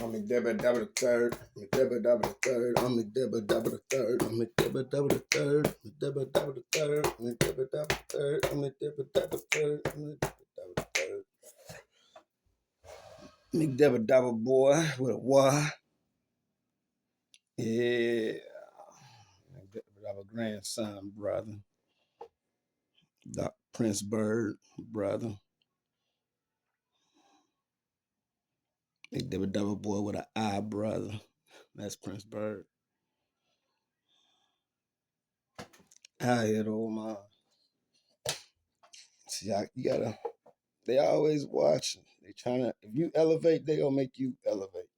I'm Mcdevvieiduavia the third. Mcdevvieiduavia the third. I'm Mcdevvieiduavia the third. I'm Mcdevvieiduavia the third. Mcdevvieiduavia the third. Mcdevvieiduavia the third. I'm Mcdevvieiduavia the third. Mcdevvieiduavia the third. Mcdevvieiduavia boy with a Y. Yeah. Mcdevvieiduavia grandson, brother. Doc Prince Bird, brother. Mcdevvieiduavia boy with an I, brother. That's Prince Bird. Out here though, man. See, you gotta. They always watching. They trying to. If you elevate, they gonna make you elevate.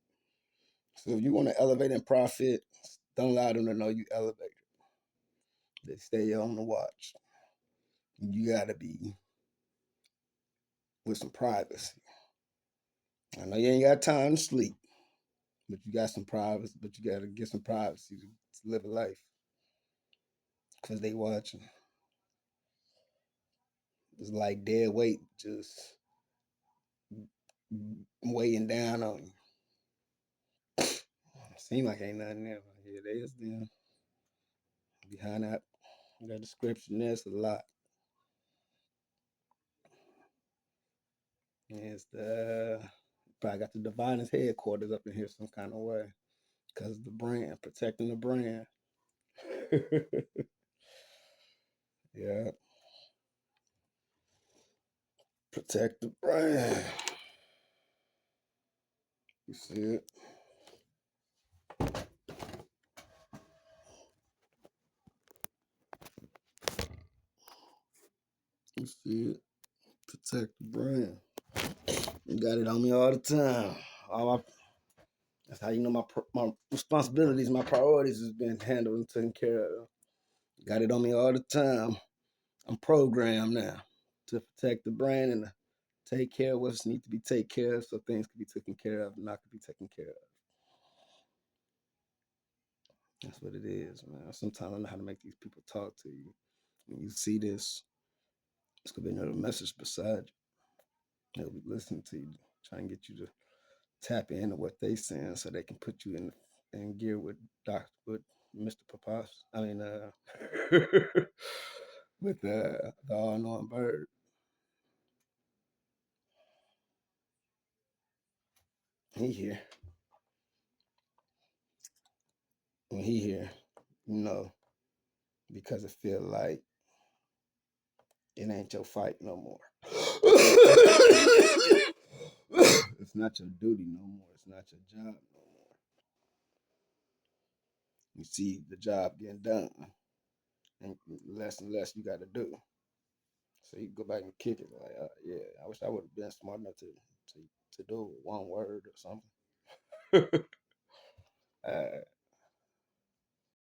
So if you want to elevate and profit, don't allow them to know you elevated. They stay on the watch. You gotta be with some privacy. I know you ain't got time to sleep, but you got some privacy. But you gotta get some privacy to live a life, cause they watching. It's like dead weight, just weighing down on you. Seem like ain't nothing there, but here it is. Then behind that description, there's a lot. It's probably got the Divinest headquarters up in here some kind of way, because the brand, protecting the brand. Yeah, protect the brand. You see it? You see it? Protect the brand. You got it on me all the time. That's how you know my responsibilities, my priorities has been handled and taken care of. Got it on me all the time. I'm programmed now to protect the brand and to take care of what's need to be taken care of, so things can be taken care of and not can be taken care of. That's what it is, man. Sometimes I know how to make these people talk to you. When you see this, it's gonna be another message beside you. They'll be listening to you, trying to get you to tap into what they saying so they can put you in gear with Mr. Papas. I mean with the all-knowing bird. He here. When he here, you know, because it feel like it ain't your fight no more. It's not your duty no more. It's not your job no more. You see the job getting done, and less you got to do. So you go back and kick it. Like, yeah, I wish I would have been smart enough to do one word or something.